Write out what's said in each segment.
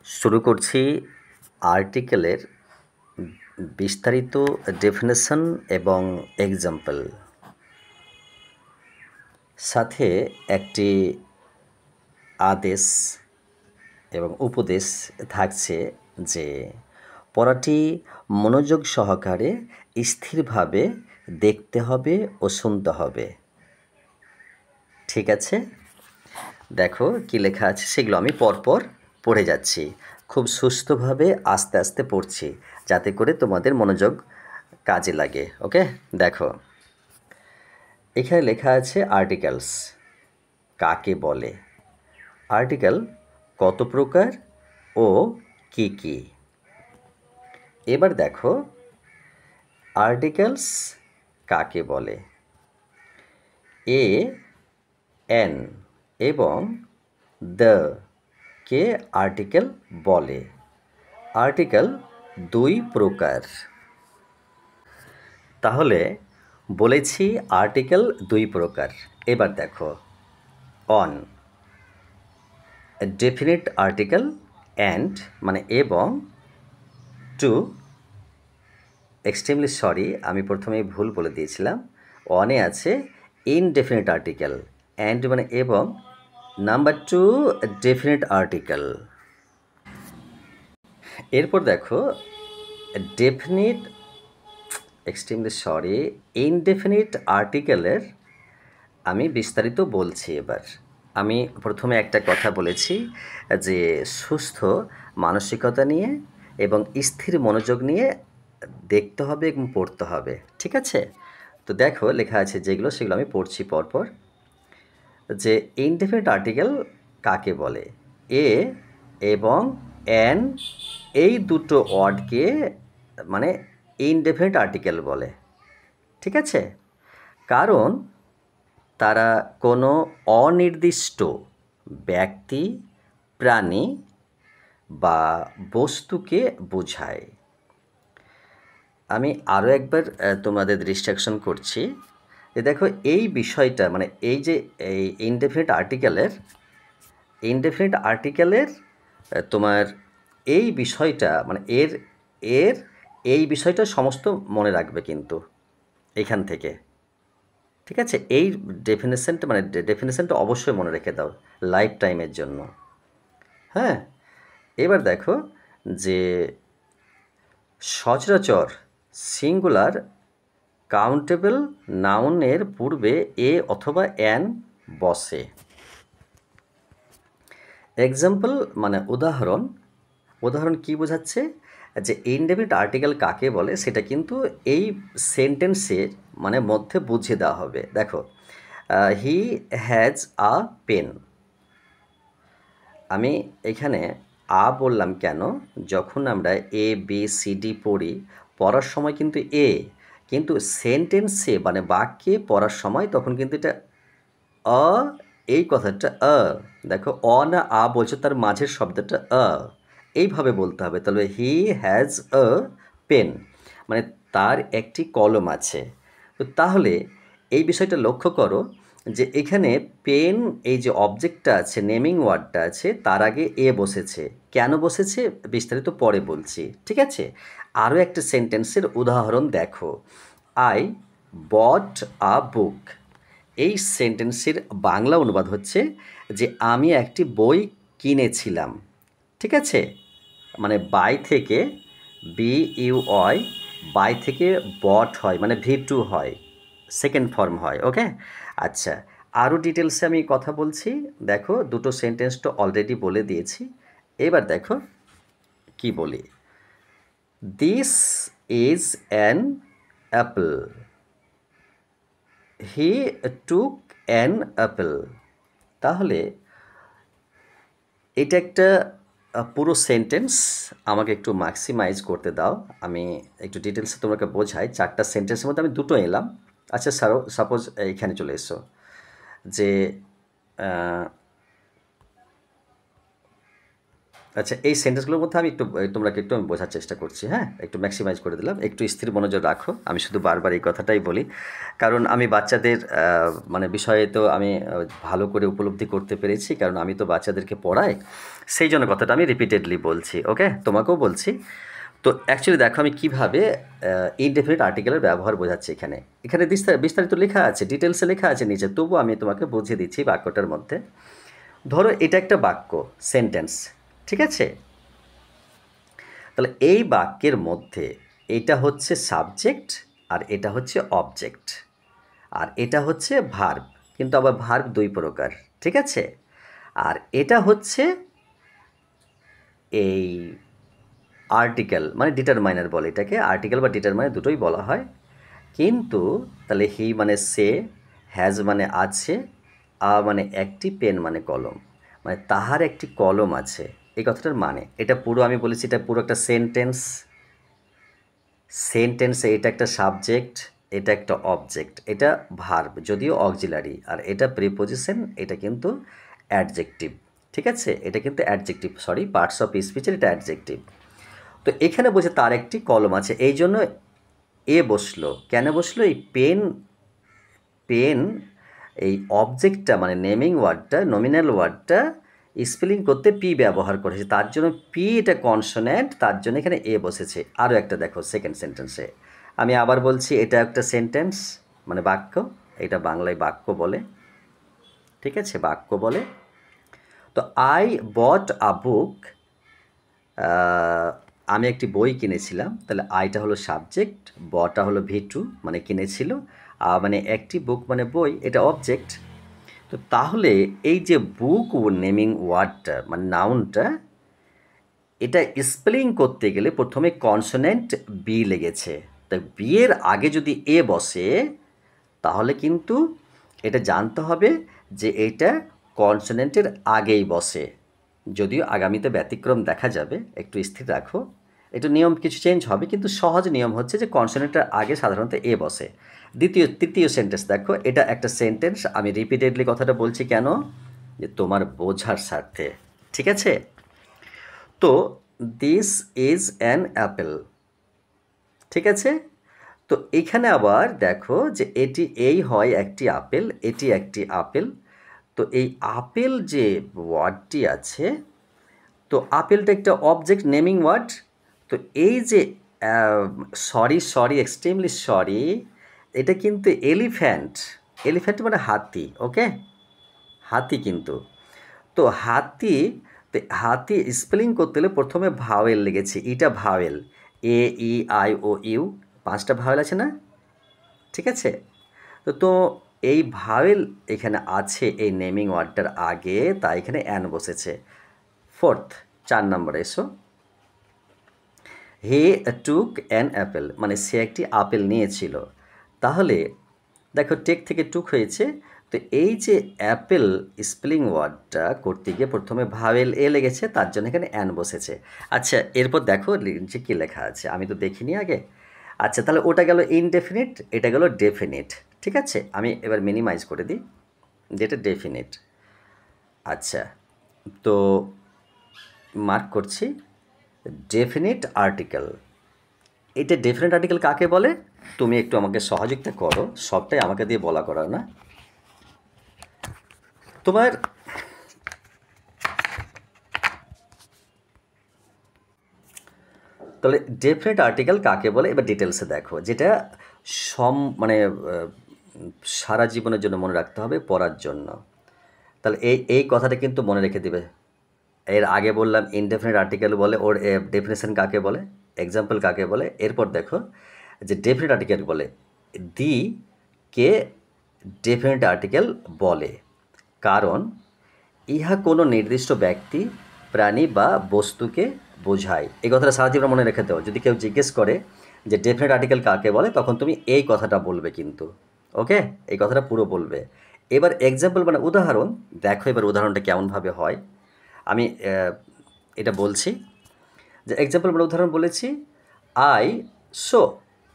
শুরু করছি আর্টিকেলের বিস্তারিত ডেফিনেশন এবং এক্সাম্পল, সাথে একটি আদেশ এবং উপদেশ থাকছে যে পড়াটি মনোযোগ সহকারে স্থিরভাবে দেখতে হবে ও শুনতে হবে। ঠিক আছে, দেখো কি লেখা আছে, সেগুলো আমি পরপর পড়ে যাচ্ছি। খুব সুস্থভাবে আস্তে আস্তে পড়ছি যাতে করে তোমাদের মনোযোগ কাজে লাগে। ওকে, দেখো এখানে লেখা আছে আর্টিকেলস কাকে বলে, আর্টিকেল কত প্রকার ও কি কি। এবার দেখো আর্টিকেলস কাকে বলে। এ এন এবং দ্য কে আর্টিকেল বলে। আর্টিকেল দুই প্রকার। তাহলে বলেছি আর্টিকেল দুই প্রকার। এবার দেখো অন ডেফিনিট আর্টিকেল অ্যান্ড মানে এবং টু, এক্সট্রিমলি সরি আমি প্রথমেই ভুল বলে দিয়েছিলাম, অনে আছে ইনডেফিনিট আর্টিকেল, অ্যান্ড মানে এবং, নাম্বার টু ডেফিনিট আর্টিকেল। এরপর দেখো ডেফিনিট এক্সট্রিমলি সরি ইনডেফিনিট আর্টিকেলের আমি বিস্তারিত বলছি। এবার আমি প্রথমে একটা কথা বলেছি যে সুস্থ মানসিকতা নিয়ে এবং স্থির মনোযোগ নিয়ে দেখতে হবে এবং পড়তে হবে। ঠিক আছে, তো দেখো লেখা আছে যেগুলো সেগুলো আমি পড়ছি পরপর। যে ইনডেফিনিট আর্টিকেল কাকে বলে। এ এবং অ্যান এই দুটো ওয়ার্ডকে মানে ইনডেফিনিট আর্টিকেল বলে। ঠিক আছে, কারণ তারা কোনো অনির্দিষ্ট ব্যক্তি, প্রাণী বা বস্তুকে বোঝায়। আমি আরও একবার তোমাদের দৃষ্টি করছি যে দেখো এই বিষয়টা মানে এই যে এই ইনডেফিনিট আর্টিকেলের তোমার এই বিষয়টা মানে এর এর এই বিষয়টা সমস্ত মনে রাখবে কিন্তু এখান থেকে। ঠিক আছে, এই ডেফিনেশনটা অবশ্যই মনে রেখে দাও লাইফ টাইমের জন্য। হ্যাঁ, এবার দেখো যে সচরাচর সিঙ্গুলার কাউন্টেবল নাউনের পূর্বে এ অথবা অ্যান বসে। এক্সাম্পল মানে উদাহরণ কি বোঝাচ্ছে যে ইনডেফিনিট আর্টিকেল কাকে বলে সেটা কিন্তু এই সেন্টেন্সের মানে মধ্যে বুঝিয়ে দেওয়া হবে। দেখো হি হ্যাজ আ পেন। আমি এখানে বললাম কেন, যখন আমরা এ বি সি ডি পড়ার সময় কিন্তু কিন্তু সেন্টেন্সে মানে বাক্যে পড়ার সময় তখন কিন্তু এটা অ, এই কথাটা দেখো না বলছো, তার মাঝের শব্দটা এইভাবে বলতে হবে। তাহলে হি হ্যাজ আ পেন মানে তার একটি কলম আছে। তো তাহলে এই বিষয়টা লক্ষ্য করো যে এখানে পেন এই যে অবজেক্টটা আছে, নেমিং ওয়ার্ডটা আছে, তার আগে বসেছে। কেন বসেছে বিস্তারিত পরে বলছি। ঠিক আছে, আরও একটা সেন্টেন্সের উদাহরণ দেখো, আই বট আ বুক। এই সেন্টেন্সের বাংলা অনুবাদ হচ্ছে যে আমি একটি বই কিনেছিলাম। ঠিক আছে, মানে বাই থেকে BUY, বাই থেকে বট হয় মানে V2 হয়, সেকেন্ড ফর্ম হয়। ওকে, আচ্ছা আরও ডিটেলসে আমি কথা বলছি। দেখো দুটো সেন্টেন্স তো অলরেডি বলে দিয়েছি। এবার দেখো কি বলি, this is an Apple, he took an Apple. তাহলে এটা একটা পুরো সেন্টেন্স, আমাকে একটু ম্যাক্সিমাইজ করতে দাও, আমি একটু ডিটেলসে তোমাকে বোঝাই। চারটা সেন্টেন্সের মধ্যে আমি দুটো এলাম। আচ্ছা সাপোজ এইখানে চলে এসো যে আচ্ছা, এই সেন্টেন্সগুলোর মধ্যে আমি একটু তোমরাকে একটু আমি বোঝার চেষ্টা করছি, হ্যাঁ? একটু ম্যাক্সিমাইজ করে দিলাম। একটু স্থির মনোযোগ রাখো। আমি শুধু বারবার এই কথাটাই বলি। কারণ আমি বাচ্চাদের মানে বিষয়ে তো আমি ভালো করে উপলব্ধি করতে পেরেছি। কারণ আমি তো বাচ্চাদেরকে পড়াই। সেই জন্য কথাটা আমি রিপিটেডলি বলছি, ওকে? তোমাকেও বলছি। তো অ্যাকচুয়ালি দেখো আমি কীভাবে ইনডেফিনিট আর্টিকেলের ব্যবহার বোঝাচ্ছি এখানে। এখানে বিস্তারিত লেখা আছে, ডিটেলসে লেখা আছে নিচে। তবুও আমি তোমাকে বুঝিয়ে দিচ্ছি বাক্যটার মধ্যে। ধরো এটা একটা বাক্য, সেন্টেন্স, ঠিক আছে? তাহলে এই বাক্যের মধ্যে এটা হচ্ছে সাবজেক্ট আর এটা হচ্ছে অবজেক্ট আর এটা হচ্ছে ভার্ব, কিন্তু আবার ভার্ব দুই প্রকার, ঠিক আছে? আর এটা হচ্ছে এই আর্টিকেল, মানে ডিটারমাইনার বলে এটাকে। আর্টিকেল বা ডিটারমাইনার দুটোই বলা হয়। কিন্তু তাহলে হি মানে সে, হ্যাজ মানে আছে, মানে একটি, পেন মানে কলম, মানে তাহার একটি কলম আছে। এই কথাটার মানে এটা পুরো আমি বলেছি, এটা পুরো একটা সেন্টেন্স। সেন্টেন্সে এটা একটা সাবজেক্ট, এটা একটা অবজেক্ট, এটা ভার্ব যদিও অক্সিলারি, আর এটা প্রিপোজিশন, এটা কিন্তু অ্যাডজেক্টিভ, ঠিক আছে? এটা কিন্তু অ্যাডজেক্টিভ, সরি, পার্টস অফ স্পিচের এটা অ্যাডজেক্টিভ। তো এখানে বলছে তার একটি কলম আছে, এই জন্য এ বসলো। কেন বসলো? এই পেন, পেন এই অবজেক্টটা মানে নেমিং ওয়ার্ডটা, নমিনাল ওয়ার্ডটা স্পেলিং করতে পি ব্যবহার করেছে, তার জন্য পি এটা কনসোনেন্ট, তার জন্য এখানে এ বসেছে। আরও একটা দেখো সেকেন্ড সেন্টেন্সে, আমি আবার বলছি এটা একটা সেন্টেন্স মানে বাক্য, এটা বাংলায় বাক্য বলে, ঠিক আছে? বাক্য বলে। তো আই বট আ বুক, আমি একটি বই কিনেছিলাম, তাহলে আইটা হলো সাবজেক্ট, বটা হলো ভি2 মানে কিনেছিল, মানে একটি বুক মানে বই, এটা অবজেক্ট। তো তাহলে এই যে বুক ও নেমিং ওয়ার্ডটা মানে নাউনটা, এটা স্পেলিং করতে গেলে প্রথমে কনসোনেন্ট বি লেগেছে। তাই বি এর আগে যদি এ বসে তাহলে কিন্তু এটা জানতে হবে যে এটা কনসোনেন্টের আগেই বসে। যদিও আগামীতে ব্যতিক্রম দেখা যাবে, একটু স্থির রাখো। একটু নিয়ম কিছু চেঞ্জ হবে, কিন্তু সহজ নিয়ম হচ্ছে যে কনসোনেন্টের আগে সাধারণত এ বসে। তৃতীয় সেন্টেন্স দেখো, এটা একটা সেন্টেন্স, আমি রিপিটেডলি কথাটা বলছি কেন? যে তোমার বোঝার স্বার্থে, ঠিক আছে? তো দিস ইজ অ্যান অ্যাপেল, ঠিক আছে? তো এখানে আবার দেখো যে এটি এই হয় একটি আপেল, এটি একটি আপেল। তো এই আপেল যে ওয়ার্ডটি আছে, তো আপেলটা একটা অবজেক্ট নেমিং ওয়ার্ড। তো এই যে সরি এক্সট্রিমলি সরি, এটা কিন্তু এলিফ্যান্ট, এলিফ্যান্ট মানে হাতি, ওকে? হাতি কিন্তু। তো হাতি, তো হাতি স্পেলিং করতে হলে প্রথমে ভাওয়েল লেগেছে, এটা vowel, A E I O U, 5টা ভাওয়েল আছে না, ঠিক আছে? তো তো এই ভাওয়েল এখানে আছে এই নেমিং ওয়ার্ডটার আগে, তাই এখানে অ্যান বসেছে। ফোর্থ, 4 নম্বরে এসো। হে টুক অ্যান অ্যাপেল, মানে সে একটি আপেল নিয়েছিল। তাহলে দেখো টেক থেকে টুক হয়েছে। তো এই যে অ্যাপেল স্পেলিং ওয়ার্ডটা করতে গিয়ে প্রথমে ভাওয়েল এ লেগেছে, তার জন্য এখানে অ্যান বসেছে। আচ্ছা, এরপর দেখো যে কী লেখা আছে, আমি তো দেখিনি আগে। আচ্ছা, তাহলে ওটা গেল ইনডেফিনিট, এটা গেল ডেফিনিট, ঠিক আছে? আমি এবার মিনিমাইজ করে দিই, যেটা ডেফিনিট। আচ্ছা, তো মার্ক করছি ডেফিনিট আর্টিকেল। এটা ডেফিনিট আর্টিকেল কাকে বলে? তুমি একটু আমাকে সহযোগিতা করো, সবটাই আমাকে দিয়ে বলা করার না। তোমার তাহলে ডেফিনিট আর্টিকেল কাকে বলে এবার ডিটেলসে দেখো, যেটা মানে সারা জীবনের জন্য মনে রাখতে হবে, পড়ার জন্য। তাহলে এই কথাটা কিন্তু মনে রেখে দিবে। এর আগে বললাম ইনডেফিনিট আর্টিকেল বলে, ওর ডেফিনেশন কাকে বলে, এক্সাম্পল কাকে বলে। এরপর দেখো যে ডেফিনিট আর্টিকেল বলে দি কে ডেফিনিট আর্টিকেল বলে, কারণ ইহা কোনো নির্দিষ্ট ব্যক্তি, প্রাণী বা বস্তুকে বোঝায়। এই কথাটা সারা জীবন মনে রেখে দাও। যদি কেউ জিজ্ঞেস করে যে ডেফিনিট আর্টিকেল কাকে বলে, তখন তুমি এই কথাটা বলবে কিন্তু, ওকে? এই কথাটা পুরো বলবে। এবার এক্সাম্পল মানে উদাহরণ দেখো, এবার উদাহরণটা কেমনভাবে হয় আমি এটা বলছি। যে এক্সাম্পল মানে উদাহরণ বলেছি, আই শো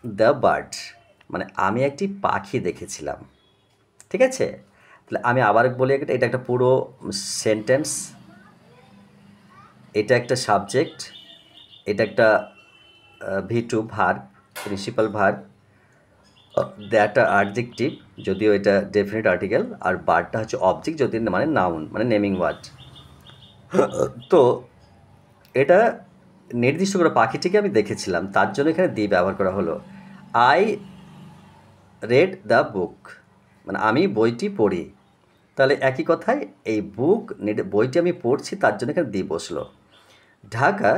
দ্য বার্ড, মানে আমি একটি পাখি দেখেছিলাম, ঠিক আছে? তাহলে আমি আবার বলি, এটা একটা পুরো সেন্টেন্স, এটা একটা সাবজেক্ট, এটা একটা V2 verb, principal verb, that adjective যদিও এটা ডেফিনিট আর্টিকেল, আর বারটা হচ্ছে অবজেক্ট যদি মানে নাউন মানে নেমিং ওয়ার্ড। তো এটা নির্দিষ্ট করে পাখিটিকে আমি দেখেছিলাম, তার জন্য এখানে দি ব্যবহার করা হলো। আই রেড দ্য বুক, মানে আমি বইটি পড়ি। তাহলে একই কথায় এই বুক বইটি আমি পড়ছি, তার জন্য এখানে দি বসলো। Dhaka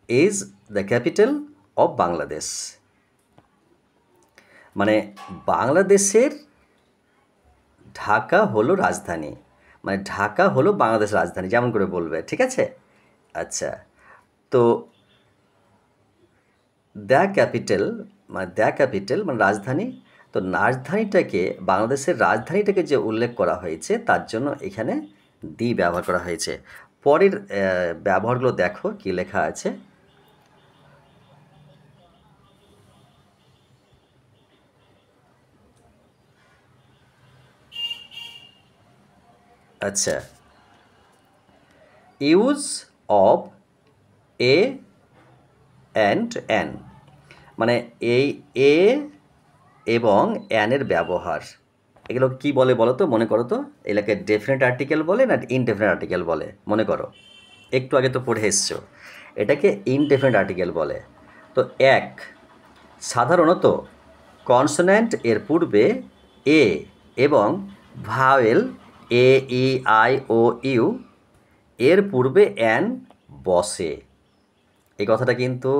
is the capital of Bangladesh, মানে বাংলাদেশের ঢাকা হলো রাজধানী, মানে ঢাকা হলো বাংলাদেশের রাজধানী, যেমন করে বলবে, ঠিক আছে। আচ্ছা, তো দ্য ক্যাপিটাল মানে রাজধানী, তো রাজধানীটাকে বাংলাদেশের রাজধানীটাকে যে উল্লেখ করা হয়েছে তার জন্য এখানে দি ব্যবহার করা হয়েছে। পরের ব্যবহারগুলো দেখো কি লেখা আছে। আচ্ছা, use of A and an, মানে এই এ এবং অ্যানের ব্যবহার, এগুলো কি বলে বলো তো, মনে করো তো, এগুলোকে ডেফিনেট আর্টিকেল বলে না ইনডেফিনেট আর্টিকেল বলে? মনে করো, একটু আগে তো পড়ে এসছো, এটাকে ইনডেফিনেট আর্টিকেল বলে। তো এক, সাধারণত কনসোন্যান্ট এর পূর্বে এ এবং vowel A E I O U এর পূর্বে অ্যান বসে। এই কথাটা কিন্তু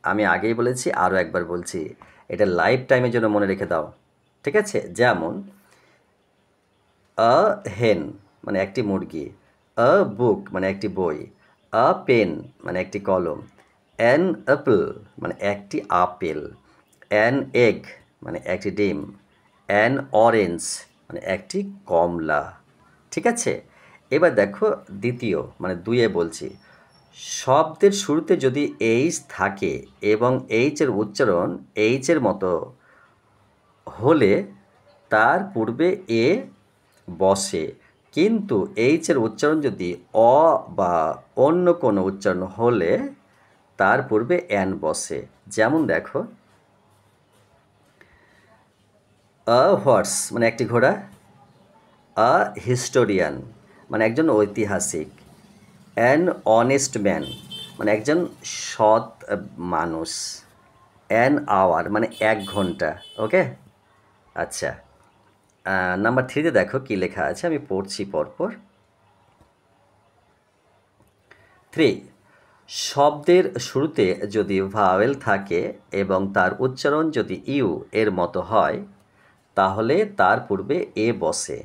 আমি আগেই বলেছি, আরও একবার বলছি, এটা লাইফ টাইমের জন্য মনে রেখে দাও, ঠিক আছে। যেমন আ হেন মানে একটি মুরগি, আ বুক মানে একটি বই, আ পেন মানে একটি কলম, অ্যান অ্যাপল মানে একটি আপেল, অ্যান এগ মানে একটি ডিম, অ্যান অরেঞ্জ মানে একটি কমলা, ঠিক আছে। এবার দেখো দ্বিতীয় মানে দুইয়ে বলছি, শব্দের শুরুতে যদি এইচ থাকে এবং এইচের উচ্চারণ এইচের মতো হলে তার পূর্বে এ বসে, কিন্তু এইচের উচ্চারণ যদি অ বা অন্য কোনো উচ্চারণ হলে তার পূর্বে অ্যান বসে। যেমন দেখো, আ হর্স মানে একটি ঘোড়া, আ হিস্টোরিয়ান মানে একজন ঐতিহাসিক, অ্যান অনেস্ট ম্যান মানে একজন সৎ মানুষ, অ্যান আওয়ার মানে 1 ঘন্টা। ওকে, আচ্ছা, নাম্বার 3তে দেখো কি লেখা আছে, আমি পড়ছি পরপর। 3, শব্দের শুরুতে যদি ভাওয়েল থাকে এবং তার উচ্চারণ যদি ইউ এর মতো হয় তাহলে তার পূর্বে এ বসে।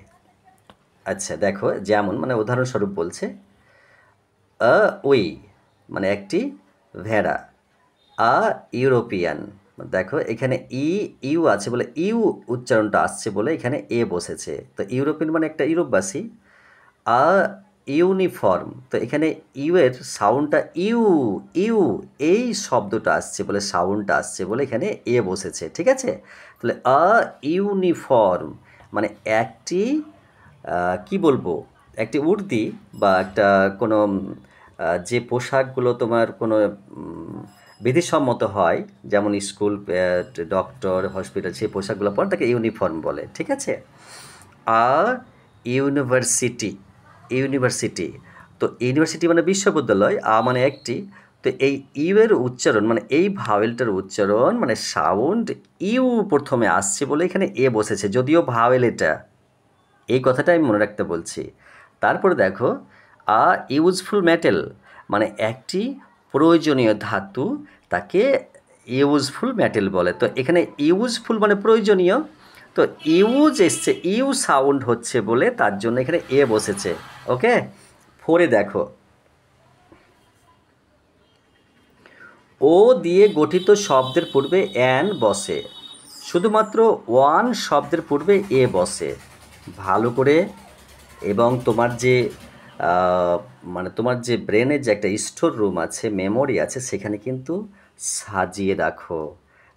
আচ্ছা দেখো, যেমন মানে উদাহরণস্বরূপ বলছে, আ উই মানে একটি ভেড়া, আ ইউরোপিয়ান, দেখো এখানে ইউ আছে বলে ইউ উচ্চারণটা আসছে বলে এখানে এ বসেছে, তো ইউরোপিয়ান মানে একটা ইউরোপবাসী। আ ইউনিফর্ম, তো এখানে ইউ এর সাউন্ডটা ইউ ইউ এই শব্দটা আসছে বলে সাউন্ডটা আসছে বলে এখানে এ বসেছে, ঠিক আছে। তাহলে আ ইউনিফর্ম মানে একটি কি বলবো, একটি উর্দি বা একটা কোনো যে পোশাকগুলো তোমার কোনো বিধিসম্মত হয়, যেমন স্কুল, ডক্টর, হসপিটাল, সেই পোশাকগুলো পরে তাকে ইউনিফর্ম বলে, ঠিক আছে। আ ইউনিভার্সিটি, ইউনিভার্সিটি, তো ইউনিভার্সিটি মানে বিশ্ববিদ্যালয়, আ মানে একটি, তো এই ইউ এর উচ্চারণ মানে এই ভাওয়েলটার উচ্চারণ মানে সাউন্ড ইউ প্রথমে আসছে বলে এখানে এ বসেছে, যদিও ভাওয়েল এটা, এই কথাটা আমি মনে রাখতে বলছি। তারপরে দেখো, আ ইউজফুল মেটেল মানে একটি প্রয়োজনীয় ধাতু, তাকে ইউজফুল মেটেল বলে। তো এখানে ইউজফুল মানে প্রয়োজনীয়, তো ইউজ এসছে, ইউ সাউন্ড হচ্ছে বলে তার জন্য এখানে এ বসেছে। ওকে, 4-এ দেখো, ও দিয়ে গঠিত শব্দের পূর্বে অ্যান বসে, শুধুমাত্র ওয়ান শব্দের পূর্বে এ বসে। ভালো করে, এবং তোমার যে মানে তোমার যে ব্রেনের যে একটা স্টোর রুম আছে, মেমোরি আছে, সেখানে কিন্তু সাজিয়ে রাখো,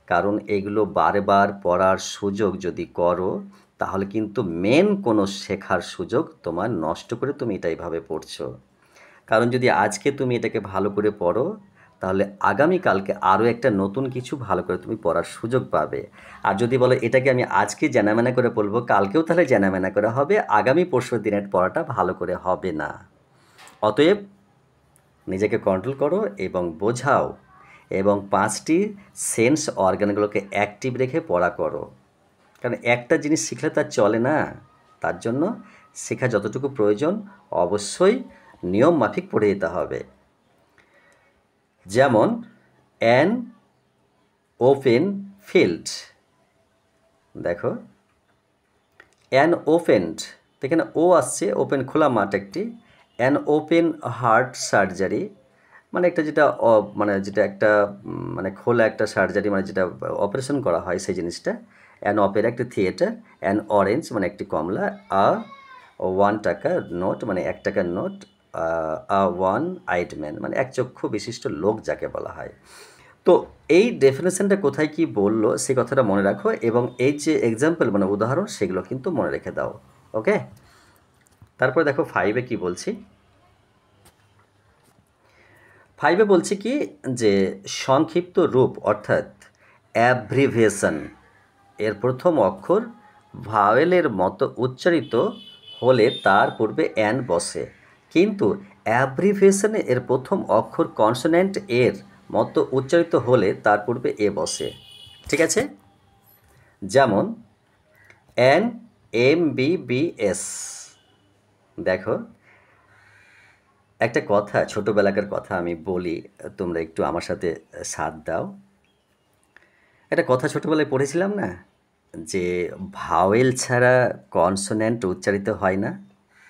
কারণ এগুলো বারবার পড়ার সুযোগ যদি করো তাহলে কিন্তু মেন কোনো শেখার সুযোগ তোমার নষ্ট করে তুমি এটা এইভাবে পড়ছো। কারণ যদি আজকে তুমি এটাকে ভালো করে পড়ো, তাহলে আগামীকালকে আরও একটা নতুন কিছু ভালো করে তুমি পড়ার সুযোগ পাবে। আর যদি বলো এটাকে আমি আজকে জানামেনা করে পড়বো, কালকেও তাহলে জানামেনা করে হবে, আগামী পরশু দিনের পড়াটা ভালো করে হবে না। অতএব নিজেকে কন্ট্রোল করো এবং বোঝাও, এবং 5টি সেন্স অর্গানগুলোকে অ্যাক্টিভ রেখে পড়া করো। কারণ একটা জিনিস শিখলে তার চলে না, তার জন্য শেখা যতটুকু প্রয়োজন অবশ্যই নিয়ম মাফিক পড়ে যেতে হবে। যেমন অ্যান ওপেন ফিল্ড, দেখো অ্যান ওপেনড, এখানে ও আসছে, ওপেন খোলা মাঠ একটি। অ্যান ওপেন হার্ট সার্জারি, মানে একটা যেটা মানে যেটা একটা মানে খোলা একটা সার্জারি, মানে যেটা অপারেশন করা হয় সেই জিনিসটা। অ্যান অপেরা একটি থিয়েটার। অ্যান অরেঞ্জ মানে একটি কমলা। 1 টাকা নোট মানে 1 টাকার নোট। ওয়ান আইড ম্যান মানে এক চক্ষু বিশিষ্ট লোক যাকে বলা হয়। তো এই ডেফিনেশনটা কোথায় কি বললো সে কথাটা মনে রাখো, এবং এই যে এক্সাম্পল মানে উদাহরণ সেগুলো কিন্তু মনে রেখে দাও। ওকে, তারপরে দেখো 5-এ কি বলছি। 5-এ বলছি কি যে সংক্ষিপ্ত রূপ অর্থাৎ অ্যাব্রিভিয়েশন এর প্রথম অক্ষর ভাওয়েলের মতো উচ্চারিত হলে তার পূর্বে অ্যান বসে, কিন্তু অ্যাব্রিভিয়েশনে এর প্রথম অক্ষর কনসোনেন্ট এর মতো উচ্চারিত হলে তার পূর্বে এ বসে। ঠিক আছে, যেমন NMBBS। দেখো একটা কথা, ছোটোবেলাকার কথা আমি বলি, তোমরা একটু আমার সাথে সাথ দাও। একটা কথা ছোটোবেলায় পড়েছিলাম না, যে ভাওয়েল ছাড়া কনসোন্যান্ট উচ্চারিত হয় না।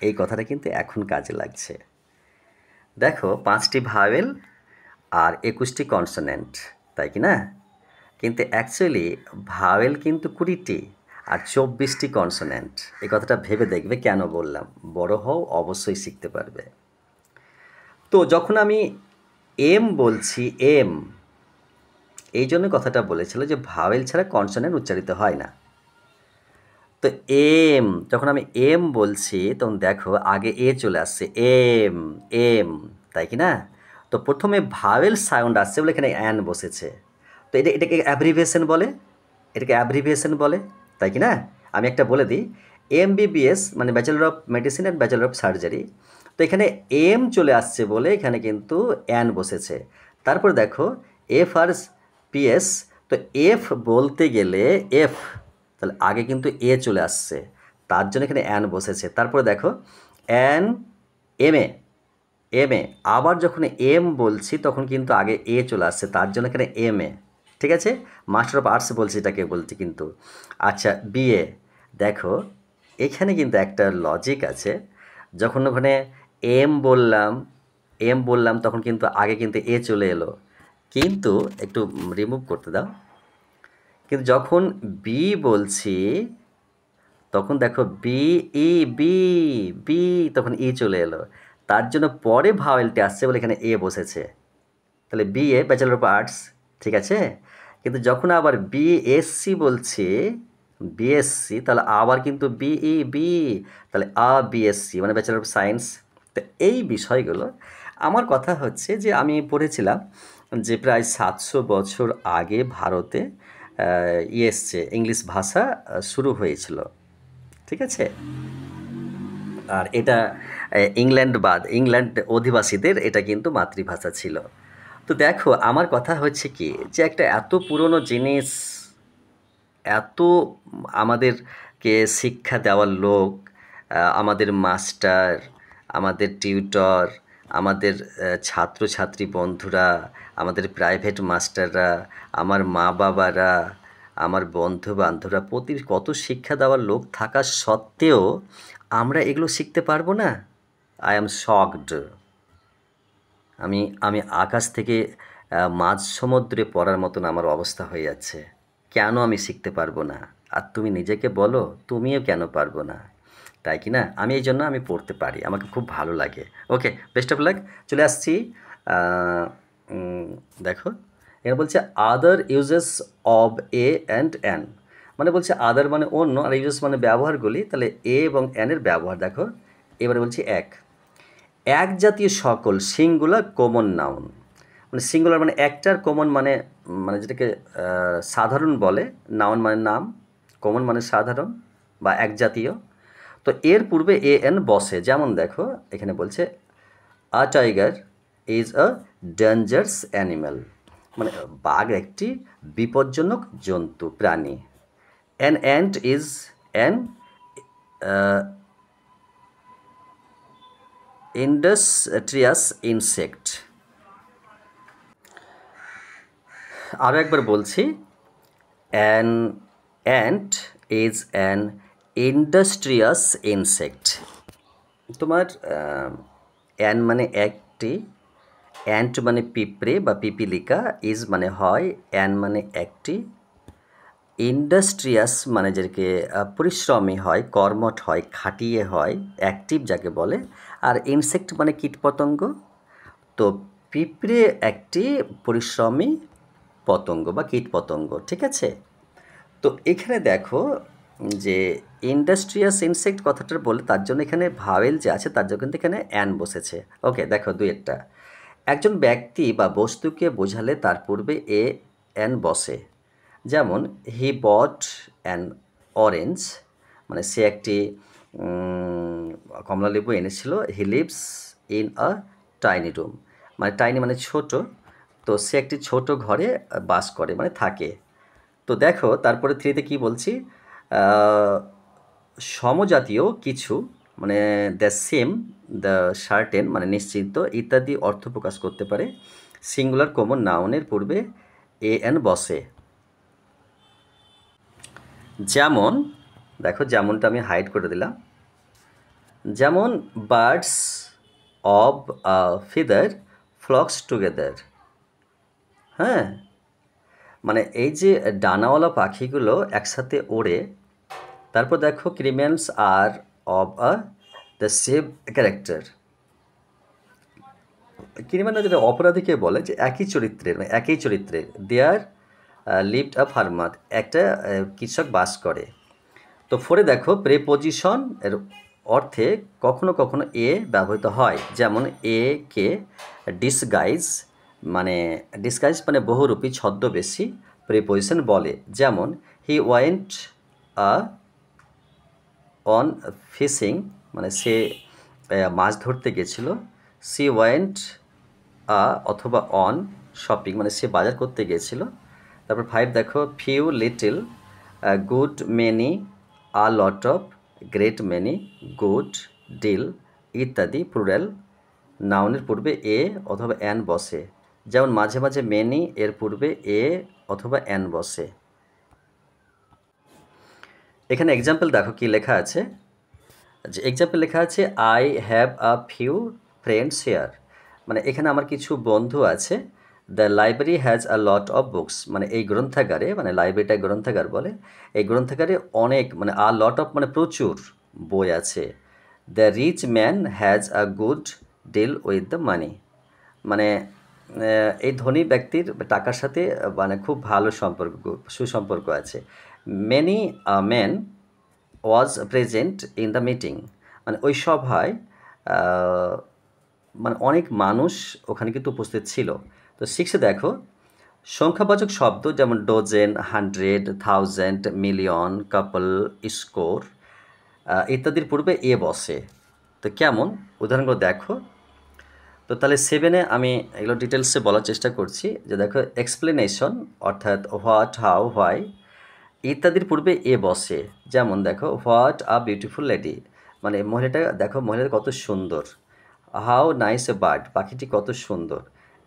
এই কথাটা কিন্তু এখন কাজে লাগছে। দেখো 5টি ভাওয়েল আর 21টি কনসোন্যান্ট, তাই কি না? কিন্তু অ্যাকচুয়ালি ভাওয়েল কিন্তু 20টি আর 24টি কনসোন্যান্ট। এই কথাটা ভেবে দেখবে কেন বললাম, বড় হও অবশ্যই শিখতে পারবে। তো যখন আমি এম বলছি, এম, এই জন্য কথাটা বলেছিল যে ভাওয়েল ছাড়া কনসোন্যান্ট উচ্চারিত হয় না। তো এম, যখন আমি এম বলছি তখন দেখো আগে এ চলে আসছে, এম এম, তাই কি না? তো প্রথমে ভাওয়েল সাউন্ড আসছে বলে এখানে অ্যান বসেছে। তো এটাকে অ্যাব্রিভিয়েশন বলে, এটাকে অ্যাব্রিভিয়েশন বলে, তাই কি না? আমি একটা বলে দিই, MBBS মানে bachelor of medicine and bachelor of surgery. তো এখানে এম চলে আসছে বলে এখানে কিন্তু অ্যান বসেছে। তারপর দেখো FRPS, তো এফ বলতে গেলে এফ, তাহলে আগে কিন্তু এ চলে আসছে, তার জন্য এখানে অ্যান বসেছে। তারপরে দেখো অ্যান এমএ, এমএ, আবার যখন এম বলছি তখন কিন্তু আগে এ চলে আসছে, তার জন্য এখানে এমএ। ঠিক আছে, মাস্টার অফ আর্টস বলছি এটাকে বলছি কিন্তু। আচ্ছা বিএ, দেখো এখানে কিন্তু একটা লজিক আছে, যখন ওখানে এম বললাম, এম বললাম তখন কিন্তু আগে কিন্তু এ চলে এলো, কিন্তু একটু রিমুভ করতে দাও। কিন্তু যখন বি বলছি তখন দেখো বি ই বি, বি তখন ই চলে এলো, তার জন্য পরে ভাওয়েলটি আসছে বলে এখানে এ বসেছে। তাহলে BA ব্যাচেলর অফ আর্টস, ঠিক আছে। কিন্তু যখন আবার BSc বলছি, BSc, তাহলে আবার কিন্তু BEB, তাহলে BSc মানে ব্যাচেলর অফ সায়েন্স। তো এই বিষয়গুলো আমার কথা হচ্ছে যে আমি পড়েছিলাম যে প্রায় 700 বছর আগে ভারতে এসছে ইংলিশ ভাষা শুরু হয়েছিল। ঠিক আছে, আর এটা ইংল্যান্ড অধিবাসীদের এটা কিন্তু মাতৃভাষা ছিল। তো দেখো আমার কথা হচ্ছে কি যে একটা এত পুরনো জিনিস, এত আমাদেরকে শিক্ষা দেওয়ার লোক, আমাদের মাস্টার, আমাদের টিউটর, আমাদের ছাত্রছাত্রী বন্ধুরা, আমাদের প্রাইভেট মাস্টাররা, আমার মা বাবারা, আমার বন্ধু বান্ধবরা, কত শিক্ষা দেওয়ার লোক থাকা সত্ত্বেও আমরা এগুলো শিখতে পারবো না। I am shocked. আমি আকাশ থেকে মাঝ সমুদ্রে পড়ার মতন আমার অবস্থা হয়ে যাচ্ছে। কেন আমি শিখতে পারবো না? আর তুমি নিজেকে বলো তুমিও কেন পারবো না, তাই কি না? আমি এই জন্য আমি পড়তে পারি, আমাকে খুব ভালো লাগে। Okay, best of luck. চলে আসছি, দেখো এখানে বলছে other uses of a and an, মানে বলছে আদার মানে অন্য, আর ইউজেস মানে ব্যবহারগুলি। তাহলে এ এবং অ্যানের ব্যবহার দেখো। এবারে বলছি এক, এক জাতীয় সকল সিঙ্গুলার কমন নাউন, মানে সিঙ্গুলার মানে একটার, কমন মানে মানে যেটাকে সাধারণ বলে, নাউন মানে নাম, কমন মানে সাধারণ বা এক জাতীয়। তো এর পূর্বে এ এন বসে। যেমন দেখো এখানে বলছে a tiger is a dangerous animal, মানে বাঘ একটি বিপজ্জনক জন্তু প্রাণী। An ant is an industrious insect. আরও একবার বলছি, an ant is an industrious insect. তোমার অ্যান মানে একটি, অ্যান্ট মানে পিঁপড়ে বা পিপিলিকা, ইজ মানে হয়, অ্যান মানে একটি, ইন্ডাস্ট্রিয়াস মানে যেটাকে পরিশ্রমী হয়, কর্মঠ হয়, খাটিয়ে হয়, অ্যাক্টিভ যাকে বলে, আর ইনসেক্ট মানে কীটপতঙ্গ। তো পিঁপড়ে একটি পরিশ্রমী পতঙ্গ বা কীটপতঙ্গ, ঠিক আছে। তো এখানে দেখো যে ইন্ডাস্ট্রিয়াস ইনসেক্ট কথাটা বলে তার জন্য এখানে ভাওয়েল যে আছে তার জন্য কিন্তু এখানে অ্যান বসেছে। ওকে, দেখো দুই একটা। একজন ব্যক্তি বা বস্তুকে বোঝালে তার পূর্বে এ অ্যান বসে। যেমন হি বট অ্যান অরেঞ্জ, মানে সে একটি কমলালেবু এনেছিল। He lives in a tiny room, মানে টাইনি মানে ছোট, তো সে একটি ছোট ঘরে বাস করে মানে থাকে। তো দেখো তারপরে থ্রিতে কি বলছি, সমজাতীয় কিছু, মানে দ্য সেম, দ্য সার্টেন মানে নিশ্চিত ইত্যাদি অর্থ প্রকাশ করতে পারে সিঙ্গুলার কমন নাউনের পূর্বে এ এন বসে। যেমন দেখো, যেমনটা আমি হাইড করে দিলাম। যেমন birds of feather flocks together. হ্যাঁ, মানে এই যে ডানাওয়ালা পাখিগুলো একসাথে ওড়ে। তারপর দেখো criminals are of the same character. Criminal যেটা অপরাধীকে বলে যে একই চরিত্রের, মানে একই চরিত্রের, দেয়ার লিভড আ ফার্মার, একটা কৃষক বাস করে। তো ফোরে দেখো প্রেপোজিশন এর অর্থে কখনো কখনো এ ব্যবহৃত হয়। যেমন এ কে ডিসগাইজ, মানে ডিসগাইজ মানে বহুরূপী ছদ্মবেশী প্রিপোজিশন বলে। যেমন he went a on fishing, মানে সে মাছ ধরতে গেছিল। সি ওয়েন্ট আ অথবা অন শপিং, মানে সে বাজার করতে গিয়েছিল। তারপর 5 দেখো few little, good many, a lot of, great many, good, deal ইত্যাদি প্লুরাল নাউনের পূর্বে এ অথবা অ্যান বসে। যেমন মাঝে মাঝে মেনি এর পূর্বে এ অথবা অ্যান বসে। এখানে এক্সাম্পল দেখো কি লেখা আছে, যে এক্সাম্পল লেখা আছে I have a few friends here, মানে এখানে আমার কিছু বন্ধু আছে। The library has a lot of books, মানে এই গ্রন্থাগারে, মানে লাইব্রেরিটা গ্রন্থাগার বলে, এই গ্রন্থাগারে অনেক, মানে আ লট অফ মানে প্রচুর বই আছে। The rich man has a good deal with the money, মানে এই ধনী ব্যক্তির টাকার সাথে মানে খুব ভালো সম্পর্ক, সুসম্পর্ক আছে। Many man was present in the meeting, মানে ওই সভায় মানে অনেক মানুষ ওখানে কিন্তু উপস্থিত ছিল। তো 6 দেখো সংখ্যাবাচক শব্দ যেমন ডোজেন, 100, 1000, মিলিয়ন, কাপল, স্কোর ইত্যাদির পূর্বে এ বসে। তো কেমন উদাহরণগুলো দেখো। তো তাহলে 7-এ আমি এগুলো ডিটেলসে বলার চেষ্টা করছি। যে দেখো এক্সপ্লেনেশন অর্থাৎ হোয়াট, হাউ, হোয়াই ইত্যাদির পূর্বে এ বসে। যেমন দেখো হোয়াট আ বিউটিফুল লেডি, মানে মহিলাটা দেখো, মহিলাটা কত সুন্দর। হাউ নাইস এ বার্ড, পাখিটি কত সুন্দর।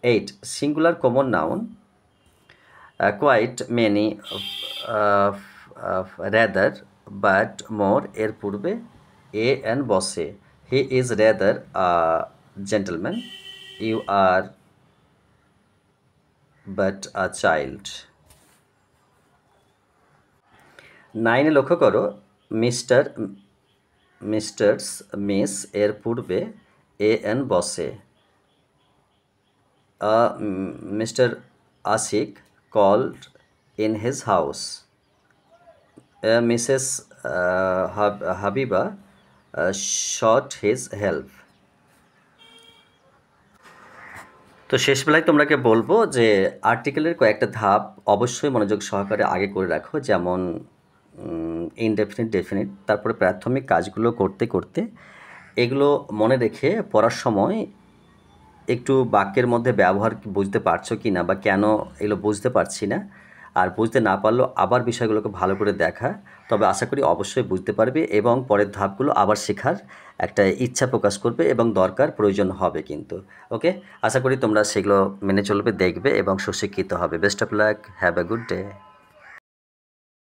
8 singular common noun, quite, many, rather, but, more এর পূর্বে এ এন বসে। He is rather gentleman, you are but a child. 9-এ লক্ষ্য করো মিস্টার, মিস্টার্স, মিস এর পূর্বে এ এন বসে। Mister Ashiq called in his house. Mrs Habiba sought his help. তো শেষবেলায় তোমাকে বলবো যে আর্টিকেলের কয়েকটা ধাপ অবশ্যই মনোযোগ সহকারে আগে করে রাখো, যেমন ইনডেফিনিট, ডেফিনিট, তারপরে প্রাথমিক কাজগুলো করতে করতে এগুলো মনে রেখে পড়ার সময় একটু বাক্যের মধ্যে ব্যবহার বুঝতে পারছো কি না, বা কেন এগুলো বুঝতে পারছি না, আর বুঝতে না পারলেও আবার বিষয়গুলোকে ভালো করে দেখা। তবে আশা করি অবশ্যই বুঝতে পারবে এবং পরের ধাপগুলো আবার শেখার একটা ইচ্ছা প্রকাশ করবে এবং দরকার প্রয়োজন হবে কিন্তু। ওকে, আশা করি তোমরা সেগুলো মেনে চলবে, দেখবে এবং সুশিক্ষিত হবে। Best of lakh, have a good day.